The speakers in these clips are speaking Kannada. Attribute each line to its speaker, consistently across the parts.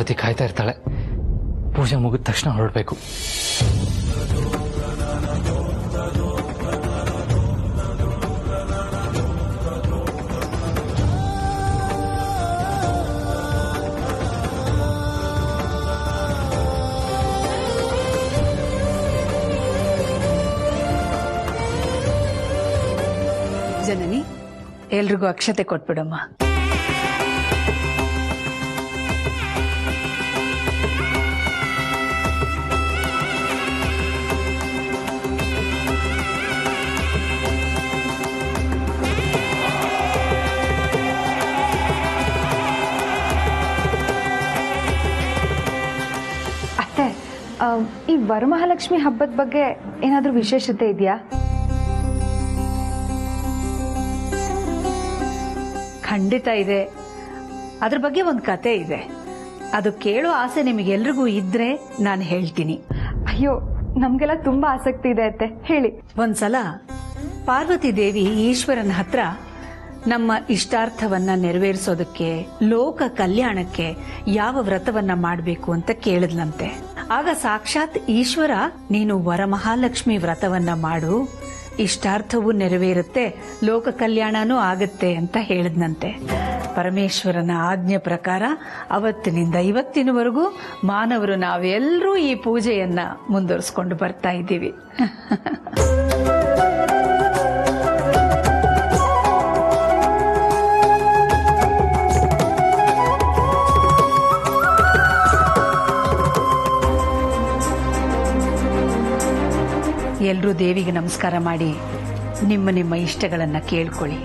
Speaker 1: ಪಾರ್ವತಿ ಕಾಯ್ತಾ ಇರ್ತಾಳೆ. ಪೂಜೆ ಮುಗಿದ ತಕ್ಷಣ ಹೊರಡಬೇಕು.
Speaker 2: ಜನನಿ, ಎಲ್ರಿಗೂ ಅಕ್ಷತೆ ಕೊಟ್ಬಿಡಮ್ಮ.
Speaker 3: ಅತ್ತೆ, ಈ ವರಮಹಾಲಕ್ಷ್ಮಿ ಹಬ್ಬದ ಬಗ್ಗೆ ಏನಾದರೂ ವಿಶೇಷತೆ ಇದೆಯಾ?
Speaker 2: ಖಂಡಿತ ಇದೆ. ಅದ್ರ ಬಗ್ಗೆ ಒಂದು ಕತೆ ಇದೆ. ಅದು ಕೇಳೋ ಆಸೆ ನಿಮಗೆಲ್ರಿಗೂ ಇದ್ರೆ ನಾನು ಹೇಳ್ತೀನಿ.
Speaker 3: ಅಯ್ಯೋ, ನಮ್ಗೆಲ್ಲ ತುಂಬಾ ಆಸಕ್ತಿ ಇದೆ ಅತ್ತೆ, ಹೇಳಿ.
Speaker 2: ಒಂದ್ಸಲ ಪಾರ್ವತಿ ದೇವಿ ಈಶ್ವರನ ಹತ್ರ ನಮ್ಮ ಇಷ್ಟಾರ್ಥವನ್ನ ನೆರವೇರಿಸೋದಕ್ಕೆ, ಲೋಕ ಕಲ್ಯಾಣಕ್ಕೆ ಯಾವ ವ್ರತವನ್ನ ಮಾಡಬೇಕು ಅಂತ ಕೇಳಿದ್ಲಂತೆ. ಆಗ ಸಾಕ್ಷಾತ್ ಈಶ್ವರ, ನೀನು ವರಮಹಾಲಕ್ಷ್ಮಿ ವ್ರತವನ್ನ ಮಾಡು, ಇಷ್ಟಾರ್ಥವೂ ನೆರವೇರುತ್ತೆ, ಲೋಕ ಕಲ್ಯಾಣನೂ ಆಗತ್ತೆ ಅಂತ ಹೇಳಿದ್ನಂತೆ. ಪರಮೇಶ್ವರನ ಆಜ್ಞೆ ಪ್ರಕಾರ ಅವತ್ತಿನಿಂದ ಇವತ್ತಿನವರೆಗೂ ಮಾನವರು ನಾವೆಲ್ಲರೂ ಈ ಪೂಜೆಯನ್ನ ಮುಂದುವರಿಸಿಕೊಂಡು ಬರ್ತಾ ಇದ್ದೀವಿ. ಎಲ್ಲರೂ ದೇವಿಗೆ ನಮಸ್ಕಾರ ಮಾಡಿ ನಿಮ್ಮ ನಿಮ್ಮ ಇಷ್ಟಗಳನ್ನ ಕೇಳ್ಕೊಳ್ಳಿ.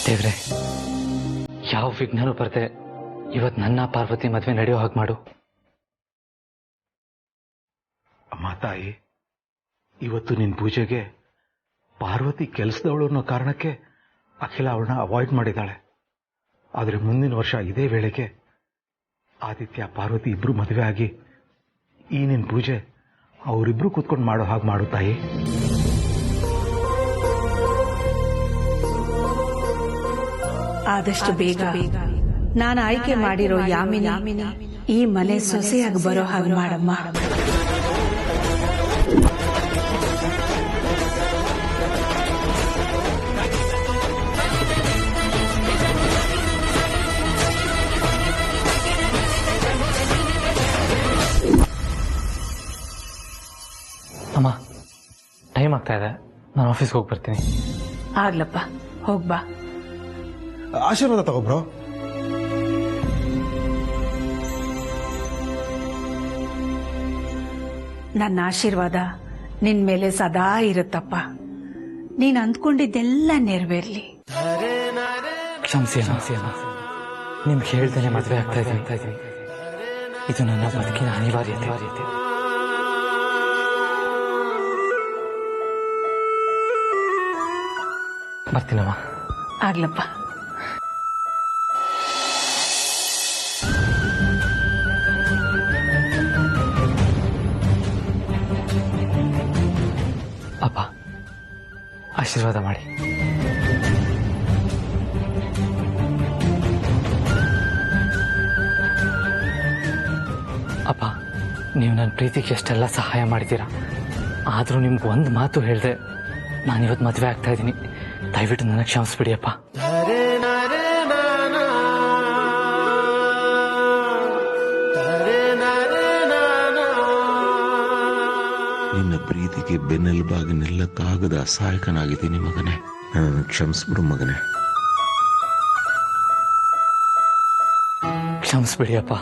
Speaker 1: ದೇವ್ರೆ, ಯಾವ ವಿಘ್ನನೂ ಬರ್ದೆ ಇವತ್ತು ನನ್ನ ಪಾರ್ವತಿ ಮದುವೆ ನಡೆಯೋ ಹಾಗೆ ಮಾಡು.
Speaker 4: ಅಮ್ಮ ತಾಯಿ, ಇವತ್ತು ನಿನ್ನ ಪೂಜೆಗೆ ಪಾರ್ವತಿ ಕೆಲಸದವಳು ಅನ್ನೋ ಕಾರಣಕ್ಕೆ ಅಖಿಲ ಅವಳನ್ನ ಅವಾಯ್ಡ್ ಮಾಡಿದ್ದಾಳೆ. ಆದರೆ ಮುಂದಿನ ವರ್ಷ ಇದೇ ವೇಳೆಗೆ ಆದಿತ್ಯ ಪಾರ್ವತಿ ಇಬ್ರು ಮದುವೆ ಆಗಿ ಈ ನಿನ್ನ ಪೂಜೆ ಅವರಿಬ್ರು ಕೂತ್ಕೊಂಡು ಮಾಡೋ ಹಾಗೆ ಮಾಡು ತಾಯಿ.
Speaker 2: ಆದಷ್ಟು ಬೇಗ ನಾನು ಆಯ್ಕೆ ಮಾಡಿರೋ ಯಾಮಿನಿ ಈ ಮನೆ ಸೊಸೆಯಾಗಿ ಬರೋ ಹಾಗೆ ಮಾಡಮ್ಮ.
Speaker 1: ಅಮ್ಮ, ಟೈಮ್ ಆಗ್ತಾ ಇದೆ, ನಾನು ಆಫೀಸ್ಗೆ ಹೋಗಿ ಬರ್ತೀನಿ.
Speaker 2: ಆಗ್ಲಪ್ಪ, ಹೋಗ್ಬಾ.
Speaker 5: ಆಶೀರ್ವಾದ ತಗೋಬ್ರೋ.
Speaker 2: ನನ್ನ ಆಶೀರ್ವಾದ ನಿನ್ ಮೇಲೆ ಸದಾ ಇರುತ್ತಪ್ಪ. ನೀನ್ ಅಂದ್ಕೊಂಡಿದ್ದೆಲ್ಲ ನೆರವೇರ್ಲಿ.
Speaker 1: ಕ್ಷಮಿಸಿ ಅಮ್ಮ, ನಿಮ್ಗೆ ಹೇಳ್ದೇನೆ ಮದುವೆ ಆಗ್ತಾ ಇದ್ದೀನಿ. ಇದು ನನ್ನ ಬದುಕಿನ ಅನಿವಾರ್ಯತೆ. ಬರ್ತೀನಮ್ಮ.
Speaker 2: ಆಗ್ಲಪ್ಪ.
Speaker 1: ಅಪ್ಪ, ಆಶೀರ್ವಾದ ಮಾಡಿ. ಅಪ್ಪ, ನೀವು ನನ್ನ ಪ್ರೀತಿಗೆ ಎಷ್ಟೆಲ್ಲ ಸಹಾಯ ಮಾಡಿದ್ದೀರಾ. ಆದರೂ ನಿಮ್ಗೆ ಒಂದು ಮಾತು ಹೇಳಿದೆ, ನಾನಿವತ್ತು ಮದುವೆ ಆಗ್ತಾ ಇದ್ದೀನಿ. ದಯವಿಟ್ಟು ನನಗೆ ಕ್ಷಮಿಸ್ಬಿಡಿ ಅಪ್ಪ.
Speaker 6: ನಿನ್ನ ಪ್ರೀತಿಗೆ ಬೆನ್ನೆಲುಬಾಗಿ ನಿಲ್ಲಕ್ಕಾಗದ ಅಸಹಾಯಕನಾಗಿದ್ದೀನಿ ಮಗನೇ. ನನ್ನನ್ನು ಕ್ಷಮಿಸ್ಬಿಡು ಮಗನೇ.
Speaker 1: ಕ್ಷಮಿಸ್ಬಿಡಿ ಅಪ್ಪ.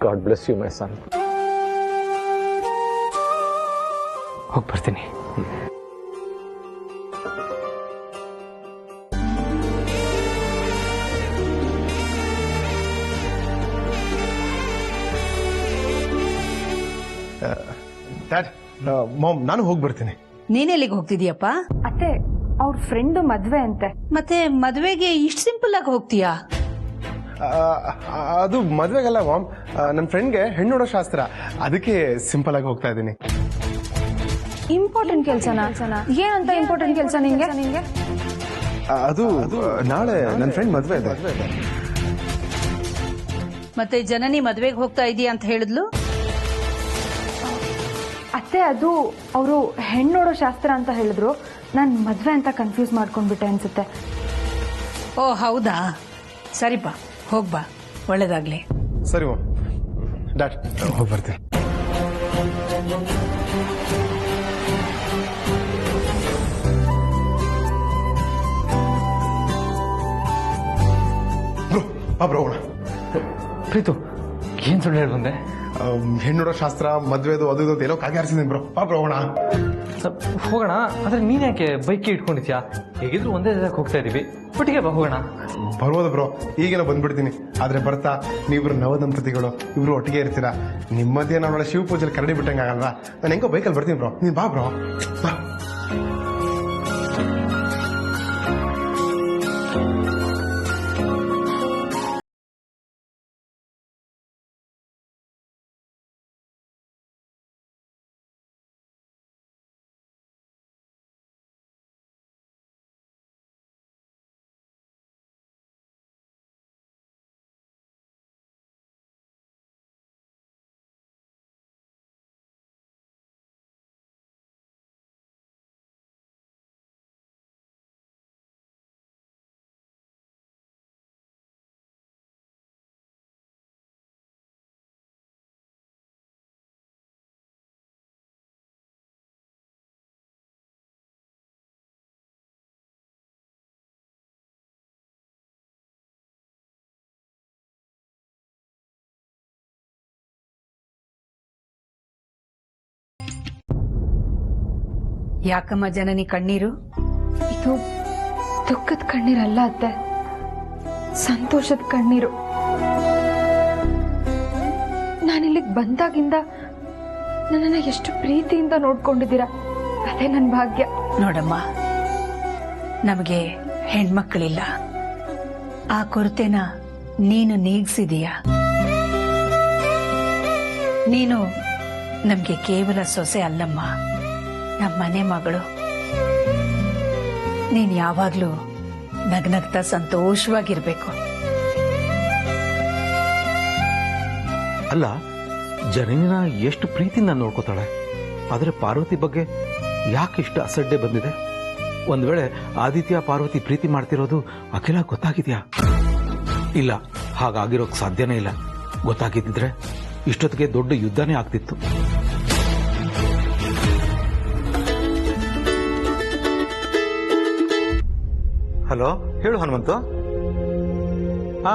Speaker 7: ಗಾಡ್ ಬ್ಲೆಸ್ ಯು ಮೈ ಸನ್.
Speaker 1: ಹೋಗಿ ಬರ್ತೀನಿ.
Speaker 5: ಡ್ಯಾಡ್, ಮಾಮ್, ನಾನು ಹೋಗಿ ಬರ್ತೀನಿ.
Speaker 2: ನೀನೆಲ್ಲಿಗೆ ಹೋಗ್ತಿದೀಯಪ್ಪ?
Speaker 3: ಅತ್ತೆ, ಅವ್ರ ಫ್ರೆಂಡ್ ಮದ್ವೆ ಅಂತೆ.
Speaker 2: ಮತ್ತೆ ಮದ್ವೆಗೆ ಇಷ್ಟು ಸಿಂಪಲ್ ಆಗಿ ಹೋಗ್ತೀಯಾ?
Speaker 5: ಅದು ಮದ್ವೆಗಲ್ಲ ಮಾಮ್, ನನ್ನ ಫ್ರೆಂಡ್ಗೆ ಹೆಣ್ಣು ನೋಡೋ ಶಾಸ್ತ್ರ, ಅದಕ್ಕೆ ಸಿಂಪಲ್ ಆಗಿ ಹೋಗ್ತಾ ಇದ್ದೀನಿ.
Speaker 3: ಇಂಪಾರ್ಟೆಂಟ್ ಕೆಲಸನಾ? ಏನಂತ ಇಂಪಾರ್ಟೆಂಟ್ ಕೆಲಸ ನಿಂಗೆ?
Speaker 5: ಅದು ನಾಳೆ ನನ್ನ ಫ್ರೆಂಡ್ ಮದುವೆ ಇದೆ.
Speaker 2: ಮತ್ತೆ ಜನನಿ ಮದ್ವೆಗೆ ಹೋಗ್ತಾ ಇದೀಯ ಅಂತ ಹೇಳಿದ್ಲು.
Speaker 3: ಅತ್ತೆ ಅದು ಅವರು ಹೆಣ್ಣು ನೋಡೋ ಶಾಸ್ತ್ರ ಅಂತ ಹೇಳಿದ್ರು. ನಾನು ಮದುವೆ ಅಂತ ಕನ್ಫ್ಯೂಸ್ ಮಾಡ್ಕೊಂಡ್ಬಿಟ್ಟೆ ಅನ್ಸುತ್ತೆ.
Speaker 2: ಓ ಹೌದಾ, ಸರಿಪ್ಪ ಹೋಗ್ಬಾ, ಒಳ್ಳೇದಾಗ್ಲಿ.
Speaker 5: ಸರಿ ಡಾಟ್ ಹೋಗಿ ಬರ್ತೀನಿ. ಬ್ರೋ ಹೋಗೋಣ.
Speaker 1: ಪ್ರೀತು ಏನ್ ಸುಳ್ಳು ಹೇಳಿ ಬಂದೆ?
Speaker 5: ಹೆಣ್ಣು ನೋಡೋ ಶಾಸ್ತ್ರ ಮದ್ವೆದು ಅದು ಇದು ಎಲ್ಲೋ ಕಾಗೆ ಹಾರಿಸಿದ್ದೀನಿ ಬ್ರೋ. ಬ್ರೋ ಹೋಗೋಣ.
Speaker 1: ಹೋಗೋಣ, ಆದ್ರೆ ನೀನ್ ಯಾಕೆ ಬೈಕ್ ಇಟ್ಕೊಂಡಿದ್ಯಾ? ಹೇಗಿದ್ರು ಒಂದೇ ಜಾಗಕ್ಕೆ ಹೋಗ್ತಾ ಇದೀವಿ, ಒಟ್ಟಿಗೆ ಬಾ ಹೋಗೋಣ.
Speaker 5: ಬರ್ಬೋದು ಬ್ರೋ, ಈಗೇನೋ ಬಂದ್ಬಿಡ್ತೀನಿ. ಆದ್ರೆ ಬರ್ತಾ ನೀವಿಬ್ರು ನವದಂಪತಿಗಳು ಇಬ್ರು ಒಟ್ಟಿಗೆ ಇರ್ತೀರಾ. ನಿಮ್ಮ ಮಧ್ಯೆ ನಾವು ಶಿವ ಪೂಜೆಲಿ ಕರಡಿ ಬಿಟ್ಟಂಗೆ ಆಗಲ್ವಾ? ನಾನು ಹೆಂಗೋ ಬೈಕಲ್ಲಿ ಬರ್ತೀನಿ ಬ್ರೋ, ನೀನ್ ಬಾ ಬ್ರೋ ಬಾ.
Speaker 2: ಯಾಕಮ್ಮ ಜನನಿ ಕಣ್ಣೀರು?
Speaker 3: ಇದು ದುಃಖದ ಕಣ್ಣೀರಲ್ಲ ಅತ್ತೆ, ಸಂತೋಷದ ಕಣ್ಣೀರು. ನಾನಿಲ್ಲಿಗೆ ಬಂದಾಗಿಂದ ನನ್ನನ್ನ ಎಷ್ಟು ಪ್ರೀತಿಯಿಂದ ನೋಡ್ಕೊಂಡಿದ್ದೀರಾ, ಅದೇ ನನ್ನ ಭಾಗ್ಯ.
Speaker 2: ನೋಡಮ್ಮ, ನಮಗೆ ಹೆಣ್ಮಕ್ಳಿಲ್ಲ. ಆ ಕೊರತೆನ ನೀನು ನೀಗಿಸಿದೀಯ. ನೀನು ನಮ್ಗೆ ಕೇವಲ ಸೊಸೆ ಅಲ್ಲಮ್ಮ, ನಮ್ಮನೆ ಮಗಳು. ನೀನ್ ಯಾವಾಗ್ಲೂ ನಗ್ನಗ್ತಾ ಸಂತೋಷವಾಗಿರ್ಬೇಕು.
Speaker 4: ಅಲ್ಲ, ಜನನಿನ ಎಷ್ಟು ಪ್ರೀತಿಯಿಂದ ನೋಡ್ಕೋತಾಳೆ, ಆದ್ರೆ ಪಾರ್ವತಿ ಬಗ್ಗೆ ಯಾಕೆ ಇಷ್ಟು ಅಸಡ್ಡೆ ಬಂದಿದೆ? ಒಂದ್ ವೇಳೆ ಆದಿತ್ಯ ಪಾರ್ವತಿ ಪ್ರೀತಿ ಮಾಡ್ತಿರೋದು ಅಖಿಲ ಗೊತ್ತಾಗಿದ್ಯಾ? ಇಲ್ಲ, ಹಾಗಾಗಿರೋಕ್ ಸಾಧ್ಯನೇ ಇಲ್ಲ. ಗೊತ್ತಾಗಿದ್ದಿದ್ರೆ ಇಷ್ಟೊತ್ತಿಗೆ ದೊಡ್ಡ ಯುದ್ಧನೇ ಆಗ್ತಿತ್ತು. ಹಲೋ, ಹೇಳು ಹನುಮಂತು. ಹಾ,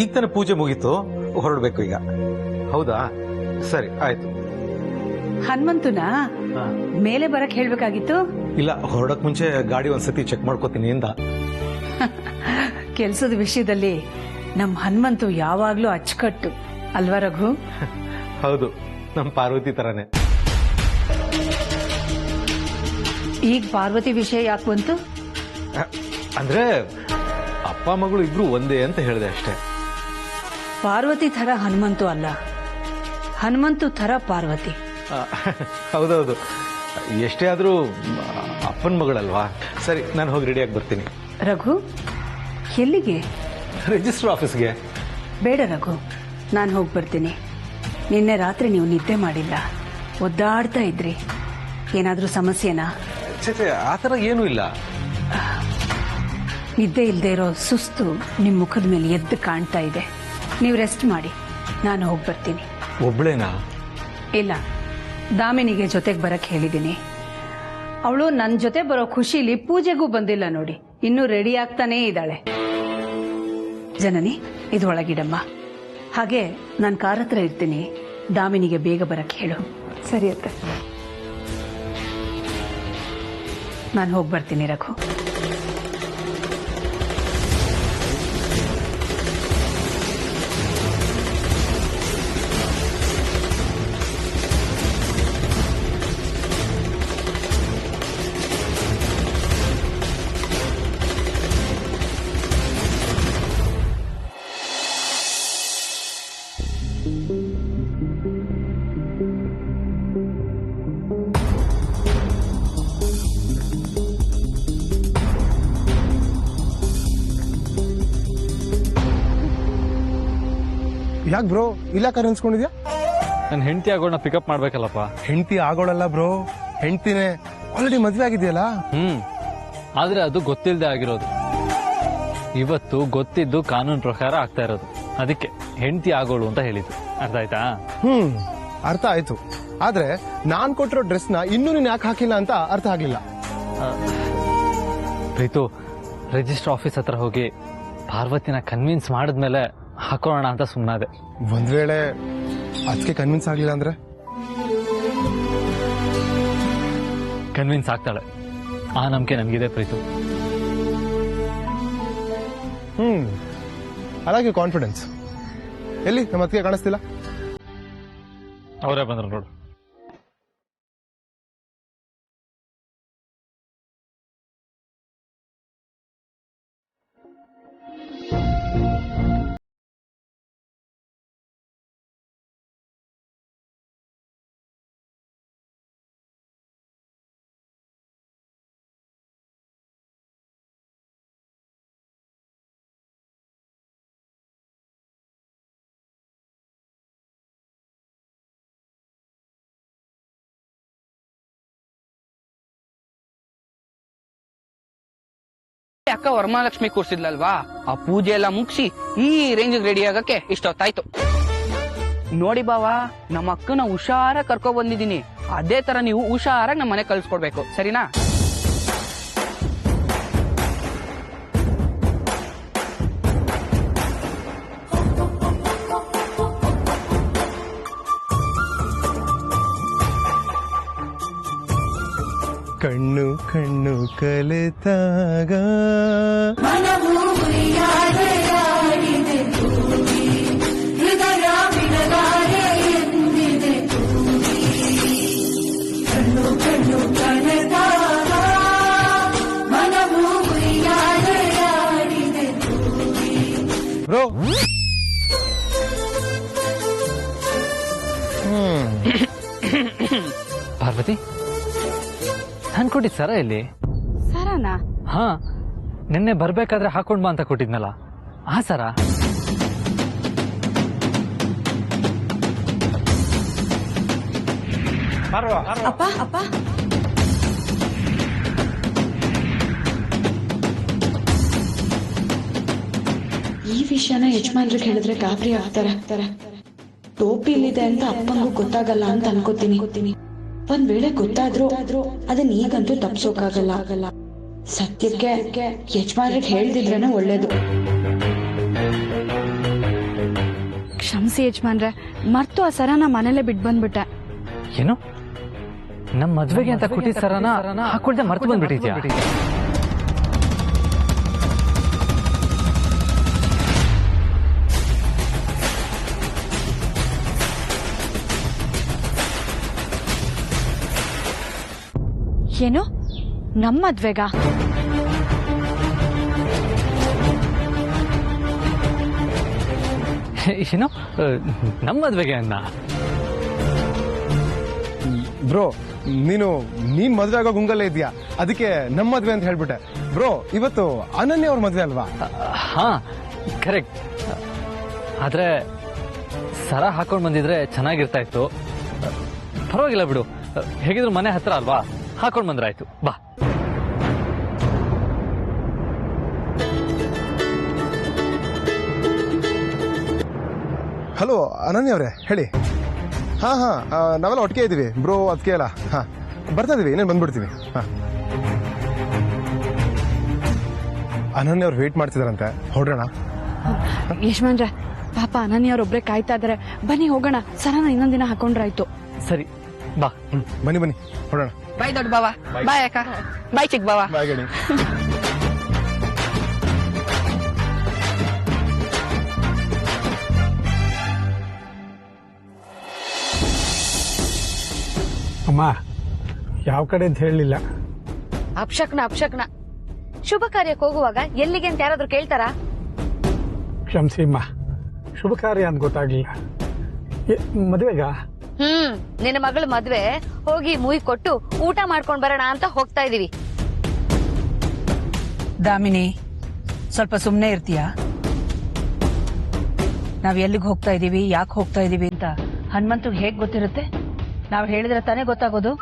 Speaker 4: ಈಗ ತಾನೇ ಪೂಜೆ ಮುಗೀತು, ಹೊರಡ್ಬೇಕು ಈಗ. ಹೌದಾ, ಸರಿ ಆಯ್ತು.
Speaker 2: ಹನುಮಂತುನ ಮೇಲೆ ಬರಕ್ ಹೇಳ್ಬೇಕಾಗಿತ್ತು.
Speaker 4: ಇಲ್ಲ, ಹೊರಡಕ್ ಮುಂಚೆ ಗಾಡಿ ಒಂದ್ಸತಿ ಚೆಕ್ ಮಾಡ್ಕೋತೀನಿ ಇಂದ.
Speaker 2: ಕೆಲ್ಸದ ವಿಷಯದಲ್ಲಿ ನಮ್ ಹನುಮಂತು ಯಾವಾಗ್ಲೂ ಅಚ್ಚುಕಟ್ಟು ಅಲ್ವಾ ರಘು?
Speaker 4: ಹೌದು, ನಮ್ ಪಾರ್ವತಿ ತರಾನೇ.
Speaker 2: ಈಗ ಪಾರ್ವತಿ ವಿಷಯ ಯಾಕೆ ಬಂತು?
Speaker 4: ಅಂದ್ರೆ ಅಪ್ಪ ಮಗಳು ಇಬ್ರು ಒಂದೇ ಅಂತ ಹೇಳಿದೆ ಅಷ್ಟೇ.
Speaker 2: ಪಾರ್ವತಿ ಥರ ಹನುಮಂತು ಅಲ್ಲ, ಹನುಮಂತು ಥರ ಪಾರ್ವತಿ.
Speaker 4: ಹೌದೌದು, ಎಷ್ಟೇ ಆದ್ರೂ ಅಪ್ಪನ ಮಗಳಲ್ವಾ. ಸರಿ, ನಾನು ಹೋಗಿ ರೆಡಿಯಾಗಿ ಬರ್ತೀನಿ.
Speaker 2: ರಘು, ಎಲ್ಲಿಗೆ?
Speaker 4: ರಿಜಿಸ್ಟರ್ ಆಫೀಸ್ಗೆ.
Speaker 2: ಬೇಡ ರಘು, ನಾನು ಹೋಗಿ ಬರ್ತೀನಿ. ನಿನ್ನೆ ರಾತ್ರಿ ನೀವು ನಿದ್ದೆ ಮಾಡಿಲ್ಲ, ಒದ್ದಾಡ್ತಾ ಇದ್ರಿ. ಏನಾದ್ರೂ ಸಮಸ್ಯೆನಾ?
Speaker 4: ಆ ಥರ ಏನೂ ಇಲ್ಲ.
Speaker 2: ನಿದ್ದೆ ಇಲ್ಲದೆ ಇರೋ ಸುಸ್ತು ನಿಮ್ಮ ಮುಖದ ಮೇಲೆ ಎದ್ದು ಕಾಣ್ತಾ ಇದೆ. ನೀವು ರೆಸ್ಟ್ ಮಾಡಿ, ನಾನು ಹೋಗಿ ಬರ್ತೀನಿ.
Speaker 4: ಒಬ್ಳೇನಾ?
Speaker 2: ಇಲ್ಲ, ದಾಮಿನಿಗೆ ಜೊತೆಗೆ ಬರಕ್ ಹೇಳಿದ್ದೀನಿ. ಅವಳು ನನ್ನ ಜೊತೆ ಬರೋ ಖುಷಿಲಿ ಪೂಜೆಗೂ ಬಂದಿಲ್ಲ ನೋಡಿ, ಇನ್ನೂ ರೆಡಿ ಆಗ್ತಾನೇ ಇದ್ದಾಳೆ. ಜನನಿ, ಇದು ಒಳಗಿಡಮ್ಮ. ಹಾಗೆ ನಾನು ಕಾರ್ ಹತ್ರ ಇರ್ತೀನಿ, ದಾಮಿನಿಗೆ ಬೇಗ ಬರಕ್ ಹೇಳು.
Speaker 3: ಸರಿ ಅತ್ತೆ.
Speaker 2: ನಾನು ಹೋಗಿ ಬರ್ತೀನಿ ರಘು.
Speaker 5: ಯಾಕೆ ಬ್ರೋ ಇಲ್ಲ ಕಾರ್ ಅನ್ಸ್ಕೊಂಡಿದ್ಯಾ?
Speaker 1: ನನ್ನ ಹೆಂಡತಿ ಆಗೋಣ ಪಿಕಪ್ ಮಾಡ್ಬೇಕಲ್ಲಪ್ಪ.
Speaker 5: ಹೆಂಡತಿ ಆಗೋಳಲ್ಲ ಬ್ರೋ, ಹೆಂಡತಿನೇ. ಆಲ್ರೆಡಿ ಮದ್ವೆ ಆಗಿದೆಯಲ್ಲ.
Speaker 1: ಆದ್ರೆ ಅದು ಗೊತ್ತಿಲ್ಲದೆ ಆಗಿರೋದು. ಇವತ್ತು ಗೊತ್ತಿದ್ದು ಕಾನೂನು ಪ್ರಕಾರ ಆಗ್ತಾ ಇರೋದು. ಅದಕ್ಕೆ ಹೆಂಡತಿ ಆಗೋಳು ಅಂತ ಹೇಳಿದ್ದು. ಅರ್ಥ ಆಯ್ತಾ?
Speaker 5: ಅರ್ಥ ಆಯ್ತು. ಆದ್ರೆ ನಾನ್ ಕೊಟ್ಟಿರೋ ಡ್ರೆಸ್ ನ ಇನ್ನೂ ನೀನ್ ಯಾಕೆ ಹಾಕಿಲ್ಲ ಅಂತ ಅರ್ಥ ಆಗ್ಲಿಲ್ಲ.
Speaker 1: ಪ್ರೀತು, ರಿಜಿಸ್ಟರ್ ಆಫೀಸ್ ಹತ್ರ ಹೋಗಿ ಪಾರ್ವತಿನ ಕನ್ವಿನ್ಸ್ ಮಾಡಿದ್ಮೇಲೆ ಹಾಕೋಣ ಅಂತ ಸುಮ್ಮನಾದೆ.
Speaker 5: ಒಂದ್ ವೇಳೆ ಅದಕ್ಕೆ ಕನ್ವಿನ್ಸ್ ಆಗ್ಲಿಲ್ಲ ಅಂದ್ರೆ?
Speaker 1: ಕನ್ವಿನ್ಸ್ ಆಗ್ತಾಳೆ, ಆ ನಂಬಿಕೆ ನನಗಿದೆ ಪ್ರೀತು.
Speaker 5: అలాగే ಕಾನ್ಫಿಡೆನ್ಸ್. ಎಲ್ಲಿ ನಮ್ಮ ಅದಕ್ಕೆ ಕಾಣಿಸ್ತಿಲ್ಲ?
Speaker 1: ಅವರೇ ಬಂದ್ರು ನೋಡು.
Speaker 8: ಅಕ್ಕ ವರಮಹಾಲಕ್ಷ್ಮಿ ಕೂರ್ಸಿದ್ಲಲ್ವಾ, ಆ ಪೂಜೆ ಎಲ್ಲ ಮುಗಿಸಿ ಈ ರೇಂಜ್ ರೆಡಿ ಆಗಕ್ಕೆ ಇಷ್ಟೊತ್ತಾಯ್ತು. ನೋಡಿ ಬಾವಾ, ನಮ್ಮ ಅಕ್ಕನ ಹುಷಾರಾಗಿ ಕರ್ಕೊ ಬಂದಿದ್ದೀನಿ. ಅದೇ ತರ ನೀವು ಹುಷಾರಾಗಿ ನಮ್ಮ ಮನೆ ಕಳ್ಸ್ಕೊಡ್ಬೇಕು, ಸರಿನಾ?
Speaker 5: ಕಣ್ಣು ಕಣ್ಣು ಕಲೆತಾಗ ಬ್ರೋ.
Speaker 1: ಪಾರ್ವತಿ, ನಾನು ಕೊಟ್ಟಿದ್ ಸರ ಎಲ್ಲಿ?
Speaker 3: ಸರನಾ?
Speaker 1: ಹಾ, ನಿನ್ನೆ ಬರ್ಬೇಕಾದ್ರೆ ಹಾಕೊಂಡ್ ಬಾ ಅಂತ ಕೊಟ್ಟಿದ್ನಲ್ಲ, ಆ ಸರ.
Speaker 3: ಅಪ್ಪ ಅಪ್ಪ,
Speaker 9: ಈ ವಿಷಯನ ಯಜಮಾನ್ರಿಗೆ ಹೇಳಿದ್ರೆ ಗಾಬರಿ ಆಗ್ತಾರೆ. ಟೋಪಿ ಇಲ್ಲಿದೆ ಅಂತ ಅಪ್ಪಂಗೂ ಗೊತ್ತಾಗಲ್ಲ ಅಂತ ಅನ್ಕೋತೀನಿ. ಒಂದ್ ವೇಳೆ ಗೊತ್ತಾದ್ರೂ ಅದನ್ನ ಈಗಂತೂ ತಪ್ಸೋಕಾಗಲ್ಲ. ಸದ್ಯಕ್ಕೆ ಯಜಮಾನ್ರಿಗೆ ಹೇಳ್ದಿದ್ರೇನೆ ಒಳ್ಳೇದು.
Speaker 3: ಕ್ಷಮಿಸಿ ಯಜಮಾನ್ರೆ, ಮರ್ತು ಆ ಸರನ ಮನೇಲೆ ಬಿಟ್ಟು ಬಂದ್ಬಿಟ್ಟೆ.
Speaker 1: ಏನು, ನಮ್ ಮದ್ವೆಗೆ ಅಂತ ಕೊಟ್ಟಿದ್ ಸರನ ಹಾಕೊಳ್ದೆ ಮರ್ತು ಬಂದ್ಬಿಟ್ಟಿದ್ಯಾ?
Speaker 3: ಏನು, ನಮ್ಮ ಮದ್ವೆಗ?
Speaker 1: ಏನು, ನಮ್ಮ ಮದ್ವೆಗೆ ಅನ್ನ?
Speaker 5: ಬ್ರೋ, ನೀನ್ ಮದ್ವೆ ಆಗೋ ಗುಂಗಲ್ಲೇ ಇದೆಯಾ, ಅದಕ್ಕೆ ನಮ್ಮ ಮದ್ವೆ ಅಂತ ಹೇಳ್ಬಿಟ್ಟೆ. ಬ್ರೋ, ಇವತ್ತು ಅನನ್ಯ ಅವ್ರ ಮದ್ವೆ ಅಲ್ವಾ?
Speaker 1: ಹಾ, ಕರೆಕ್ಟ್. ಆದ್ರೆ ಸರ ಹಾಕೊಂಡ್ ಬಂದಿದ್ರೆ ಚೆನ್ನಾಗಿರ್ತಾ ಇತ್ತು. ಪರವಾಗಿಲ್ಲ ಬಿಡು, ಹೇಗಿದ್ರು ಮನೆ ಹತ್ರ ಅಲ್ವಾ, ಹಾಕೊಂಡ್ ಬಂದ್ರಾಯ್ತು. ಬಾ.
Speaker 5: ಹಲೋ ಅನನ್ಯ ಅವರೇ, ಹೇಳಿ. ಹಾ ನಾವೆಲ್ಲ ಒಟ್ಟಿಗೆ ಇದೀವಿ ಬ್ರೋ, ಅದಕ್ಕೆ ಅಲ್ಲ. ಹಾ, ಬರ್ತಾ ಇದೀವಿ, ಇನ್ನೇನು ಬಂದ್ಬಿಡ್ತೀವಿ. ಹಾ, ಅನನ್ಯ ಅವ್ರು ವೇಟ್ ಮಾಡ್ತಿದಾರಂತೆ, ಹೊರಡೋಣ?
Speaker 3: ಯಜಮಾನ್ರೆ, ಪಾಪ ಅನನ್ಯ ಅವ್ರೊಬ್ರೆ ಕಾಯ್ತಾ ಇದಾರೆ, ಬನ್ನಿ ಹೋಗೋಣ. ಸರನ ಇನ್ನೊಂದಿನ ಹಾಕೊಂಡ್ರಾಯ್ತು.
Speaker 1: ಸರಿ, ಬಾ.
Speaker 5: ಬನ್ನಿ ಹೊರಡೋಣ.
Speaker 8: ಬಾಯ್ ದೊಡ್ಡ ಬಾವ, ಬಾಯ್ ಅಕ್ಕ, ಬಾಯ್ ಚಿಕ್ಕ ಬಾವ.
Speaker 5: ಬಾಯ್ ಗಣಿ.
Speaker 10: ಅಮ್ಮ, ಯಾವ ಕಡೆ ಅಂತ ಹೇಳಲಿಲ್ಲ.
Speaker 11: ಅಪ್ಶಕ್ನ ಶುಭ ಕಾರ್ಯಕ್ಕೆ ಹೋಗುವಾಗ ಎಲ್ಲಿಗೆ ಅಂತ ಯಾರಾದ್ರೂ ಕೇಳ್ತಾರಾ?
Speaker 10: ಕ್ಷಮಿಸಿಮ್ಮ, ಶುಭ ಕಾರ್ಯ ಅಂತ ಗೊತ್ತಾಗ್ಲಿಲ್ಲ. ಮದುವೆಗ?
Speaker 11: ನಿನ್ನ ಮಗಳ ಮದ್ವೆ, ಹೋಗಿ ಮುಯಿ ಕೊಟ್ಟು ಊಟ ಮಾಡ್ಕೊಂಡ್ ಬರೋಣ ಅಂತ ಹೋಗ್ತಾ ಇದೀವಿ.
Speaker 2: ದಾಮಿನಿ, ಸ್ವಲ್ಪ ಸುಮ್ನೆ ಇರ್ತೀಯಾ? ನಾವ್ ಎಲ್ಲಿಗೆ ಹೋಗ್ತಾ ಇದೀವಿ, ಯಾಕೆ ಹೋಗ್ತಾ ಇದೀವಿ ಅಂತ ಹನುಮಂತು ಹೇಗ್ ಗೊತ್ತಿರುತ್ತೆ? ನಾವ್ ಹೇಳಿದ್ರೆ ತಾನೇ ಗೊತ್ತಾಗೋದು.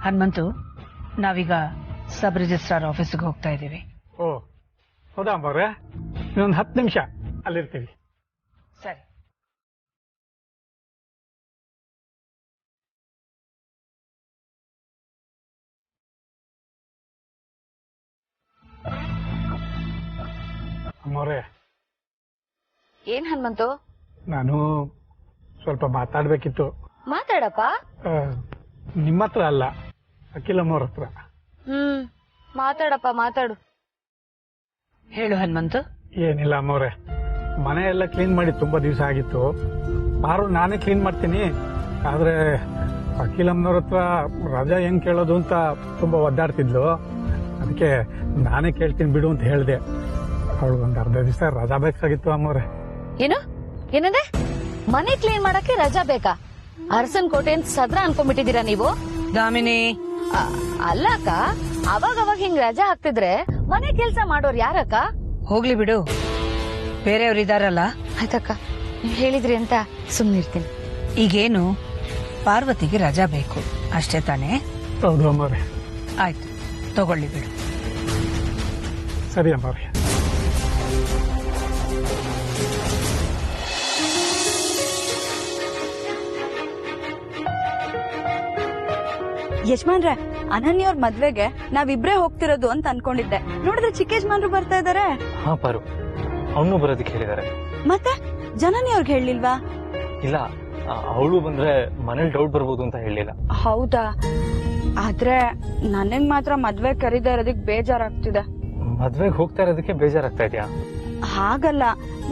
Speaker 2: ಹನುಮಂತು, ನಾವೀಗ ಸಬ್ ರಿಜಿಸ್ಟ್ರಾರ್ ಆಫೀಸ್ಗೆ ಹೋಗ್ತಾ ಇದೀವಿ.
Speaker 10: ಓ ಹೌದಾ ಅಮ್ಮವ್ರೆ, ಇನ್ನೊಂದು 10 ನಿಮಿಷ ಅಲ್ಲಿರ್ತೀವಿ.
Speaker 2: ಸರಿ.
Speaker 10: ಅಮ್ಮವ್ರೆ,
Speaker 11: ಏನ್ ಹನುಮಂತು?
Speaker 10: ನಾನು ಸ್ವಲ್ಪ ಮಾತಾಡ್ಬೇಕಿತ್ತು.
Speaker 11: ಮಾತಾಡಪ್ಪ.
Speaker 10: ನಿಮ್ಮ ಹತ್ರ ಅಲ್ಲ, ಅಖಿಲಮ್ಮವ್ರ ಹತ್ರ.
Speaker 11: ಮಾತಾಡಪ್ಪ, ಮಾತಾಡು.
Speaker 2: ಹೇಳು ಹನುಮಂತು.
Speaker 10: ಏನಿಲ್ಲ ಅಮ್ಮವ್ರೆ, ಮನೆ ಎಲ್ಲ ಕ್ಲೀನ್ ಮಾಡಿ ತುಂಬಾ ದಿವಸ ಆಗಿತ್ತು. ಪಾರು ನಾನೇ ಕ್ಲೀನ್ ಮಾಡ್ತೀನಿ, ಆದ್ರೆ ಅಖಿಲಮ್ಮನವ್ರ ಹತ್ರ ರಜಾ ಹೆಂಗ್ ಕೇಳೋದು ಅಂತ ತುಂಬಾ ಒದ್ದಾಡ್ತಿದ್ಲು. ಅದಕ್ಕೆ ನಾನೇ ಕೇಳ್ತೀನಿ ಬಿಡು ಅಂತ ಹೇಳ್ದೆ. ಅವಳು ಒಂದ್ ಅರ್ಧ ದಿವಸ ರಜಾ ಬೇಕಾಗಿತ್ತು ಅಮ್ಮವ್ರೆ.
Speaker 11: ಏನು ಏನಂದ್ರೆ ಮನೆ ಕ್ಲೀನ್ ಮಾಡಕ್ಕೆ ರಜಾ ಬೇಕಾ? ಅರಸನ್ ಕೋಟೆ ಅಂತ ಸದ್ರ ಅನ್ಕೊಂಡ್ಬಿಟ್ಟಿದೀರಾ ನೀವು?
Speaker 2: ದಾಮಿನಿ,
Speaker 11: ಅಲ್ಲಕ್ಕ, ಅವಾಗ ಹಿಂಗ್ ರಜಾ ಹಾಕ್ತಿದ್ರೆ ಮನೆ ಕೆಲ್ಸ ಮಾಡೋರ್ ಯಾರಕ್ಕ?
Speaker 2: ಹೋಗ್ಲಿ ಬಿಡು, ಬೇರೆಯವ್ರಿದಾರಲ್ಲ.
Speaker 11: ಆಯ್ತಕ್ಕ, ನೀವ್ ಹೇಳಿದ್ರಿ ಅಂತ ಸುಮ್ನಿರ್ತೀನಿ.
Speaker 2: ಈಗೇನು ಪಾರ್ವತಿಗೆ ರಜಾ ಬೇಕು ಅಷ್ಟೇ ತಾನೇ?
Speaker 10: ಹೌದು ಅಮ್ಮವ್ರೆ.
Speaker 2: ಆಯ್ತು, ತಗೊಳ್ಳಿ ಬಿಡು.
Speaker 10: ಸರಿ ಅಮ್ಮವ್ರೆ.
Speaker 12: ಯಜಮಾನ್ರೆ, ಅನನ್ಯವ್ರ ಮದ್ವೆಗೆ ನಾವಿಬ್ರೇ ಹೋಗ್ತಿರೋದು ಅಂತ ಅನ್ಕೊಂಡಿದ್ದೆ. ನೋಡಿದ್ರೆ ಚಿಕ್ಕ ಯಜಮಾನ್ರು ಬರ್ತಾ ಇದಾರೆ.
Speaker 1: ಹಾ ಪಾರು, ಅವನು ಬರೋದಕ್ಕೆ ಹೇಳಿದ್ದಾರೆ.
Speaker 12: ಮತ್ತೆ ಜನನಿ ಅವ್ರಿಗೆ ಹೇಳಿಲ್ವಾ?
Speaker 1: ಇಲ್ಲ, ಅವಳು ಬಂದ್ರೆ ಮನೇಲಿ ಡೌಟ್ ಬರ್ಬೋದು ಅಂತ ಹೇಳಿಲ್ಲ.
Speaker 12: ಹೌದಾ? ಆದ್ರೆ ನನಗ್ ಮಾತ್ರ ಮದ್ವೆ ಕರೀದೇ ಇರೋದಕ್ ಬೇಜಾರಾಗ್ತಿದೆ.
Speaker 1: ಮದ್ವೆಗೆ ಹೋಗ್ತಾ ಇರೋದಕ್ಕೆ ಬೇಜಾರಾಗ್ತಾ ಇದೆಯಾ?
Speaker 12: ಹಾಗಲ್ಲ,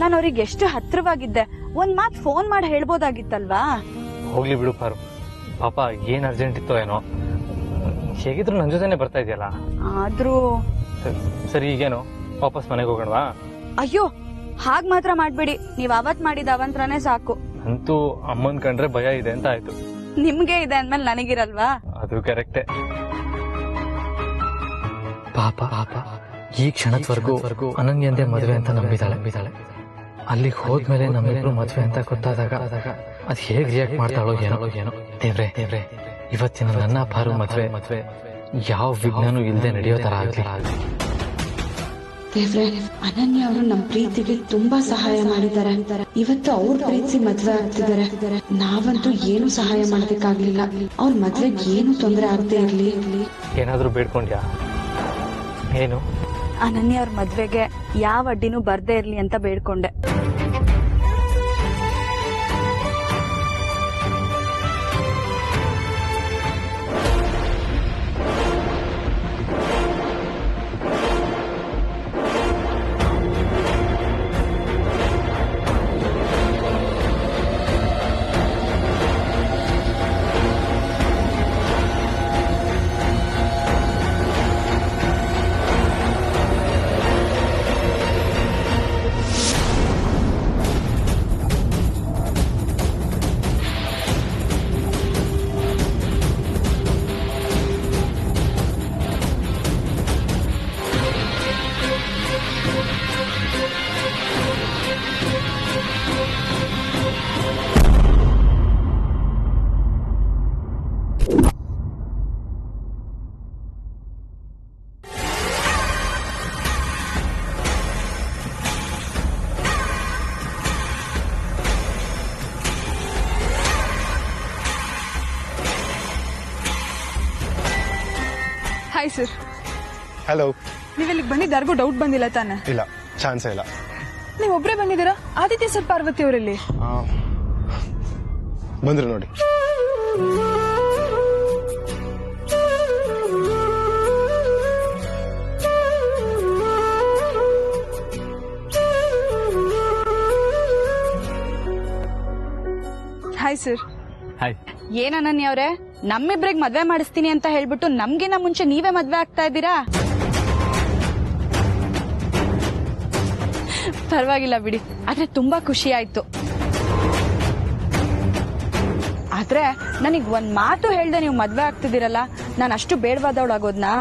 Speaker 12: ನಾನು ಅವ್ರಿಗೆ ಎಷ್ಟು ಹತ್ರವಾಗಿದ್ದೆ, ಒಂದ್ ಮಾತ್ ಫೋನ್ ಮಾಡಿ ಹೇಳ್ಬೋದಾಗಿತ್ತಲ್ವಾ?
Speaker 1: ಹೋಗ್ಲಿ ಬಿಡು ಪಾರು, ಪಾಪ ಏನ್ ಅರ್ಜೆಂಟ್ ಇತ್ತೋ ಏನೋ. ಹೇಗಿದ್ರು ನನ್ ಜೊತೆನೆ ಬರ್ತಾ ಇದೆಯಲ್ಲ.
Speaker 12: ಆದ್ರೂ
Speaker 1: ಸರಿ, ಈಗೇನು ವಾಪಸ್ ಮನೆಗೆ ಹೋಗೋಣವಾ?
Speaker 12: ಅಯ್ಯೋ, ಹಾಗ್ ಮಾತ್ರ ಮಾಡ್ಬೇಡಿ. ನೀವ್ ಅವತ್ ಮಾಡಿದ ಅವಂತ್ರನೇ ಸಾಕು.
Speaker 1: ಅಂತೂ ಅಮ್ಮನ್ ಕಂಡ್ರೆ ಭಯ ಇದೆ ಅಂತ ಆಯ್ತು.
Speaker 12: ನಿಮ್ಗೆ ಇದೆ ಅಂದ್ಮೇಲೆ ನನಗಿರಲ್ವಾ?
Speaker 1: ಅದು ಕರೆಕ್ಟೇ. ಪಾಪ ಈ ಕ್ಷಣದವರೆಗೂ ಅನನ್ಯಂದೇ ಮದುವೆ ಅಂತ ನಂಬಿದಾಳೆ. ಅಲ್ಲಿಗೆ ಹೋದ್ಮೇಲೆ ನಮ್ಮಿಬ್ರು ಮದ್ವೆ ಅಂತ ಗೊತ್ತಾದಾಗ ಅದ್ ಹೇಗ್ ರಿಯಾಕ್ಟ್ ಮಾಡ್ತಾಳೋ ಏನೋ. ದೇವ್ರೆ, ಇವತ್ತಿನ ನನ್ನ ಪಾರು ಮದ್ವೆ ಯಾವ ವಿಘ್ನನೂ ಇಲ್ಲದೆ ನಡೆಯೋ ತರ ಆಗ್ಲಿ.
Speaker 9: ದೇವ್ರೆ, ಅನನ್ಯ ಅವರು ನಮ್ ಪ್ರೀತಿಗೆ ತುಂಬಾ ಸಹಾಯ ಮಾಡಿದ್ದಾರೆ. ಇವತ್ತು ಅವ್ರ ಪ್ರೀತಿ ಮದ್ವೆ ಆಗ್ತಿದ್ದಾರೆ. ನಾವಂತೂ ಏನು ಸಹಾಯ ಮಾಡೋದಕ್ಕಾಗ್ಲಿಲ್ಲ. ಅವ್ರ ಮದ್ವೆಗೆ ಏನು ತೊಂದರೆ ಆಗದೆ ಇರ್ಲಿ.
Speaker 1: ಏನಾದ್ರೂ ಬೇಡ್ಕೊಂಡ್ಯಾ? ಏನು?
Speaker 12: ಅನನ್ಯ ಅವ್ರ ಮದ್ವೆಗೆ ಯಾವ ಅಡ್ಡಿನೂ ಬರ್ದೇ ಇರ್ಲಿ ಅಂತ ಬೇಡ್ಕೊಂಡೆ.
Speaker 3: Hi sir.
Speaker 5: ಹಲೋ.
Speaker 3: ನೀವಿಲ್ಲಿಗೆ ಬಂದಿದ್ದು ಯಾರಿಗೂ ಡೌಟ್ ಬಂದಿಲ್ಲ ತಾನೆ?
Speaker 5: ಇಲ್ಲ, ಚಾನ್ಸೇ ಇಲ್ಲ.
Speaker 3: ನೀವೊಬ್ರೇ ಬಂದಿದ್ದೀರಾ? ಆದಿತ್ಯ ಸರ್, ಪಾರ್ವತಿ ಅವರಲ್ಲಿ
Speaker 5: ಬಂದ್ರು ನೋಡಿ.
Speaker 3: Hi sir.
Speaker 1: ಹಾಯ್.
Speaker 12: ಏನ್ ಅನನ್ಯ ಅವ್ರೆ, ನಮ್ಮಿಬ್ರಿಗೆ ಮದ್ವೆ ಮಾಡಿಸ್ತೀನಿ ಅಂತ ಹೇಳ್ಬಿಟ್ಟು ನಮ್ಗಿನ ಮುಂಚೆ ನೀವೇ ಮದ್ವೆ ಆಗ್ತಾ ಇದ್ದೀರಾ? ಪರವಾಗಿಲ್ಲ ಬಿಡಿ, ಆದ್ರೆ ತುಂಬಾ ಖುಷಿ ಆಯ್ತು. ಆದ್ರೆ ನನಗ್ ಒಂದ್ ಮಾತು ಹೇಳ್ದೆ ನೀವು ಮದ್ವೆ ಆಗ್ತಿದ್ದೀರಲ್ಲ, ನಾನು ಅಷ್ಟು ಬೇಡವಾದವಳಾಗೋದ್ನಾ?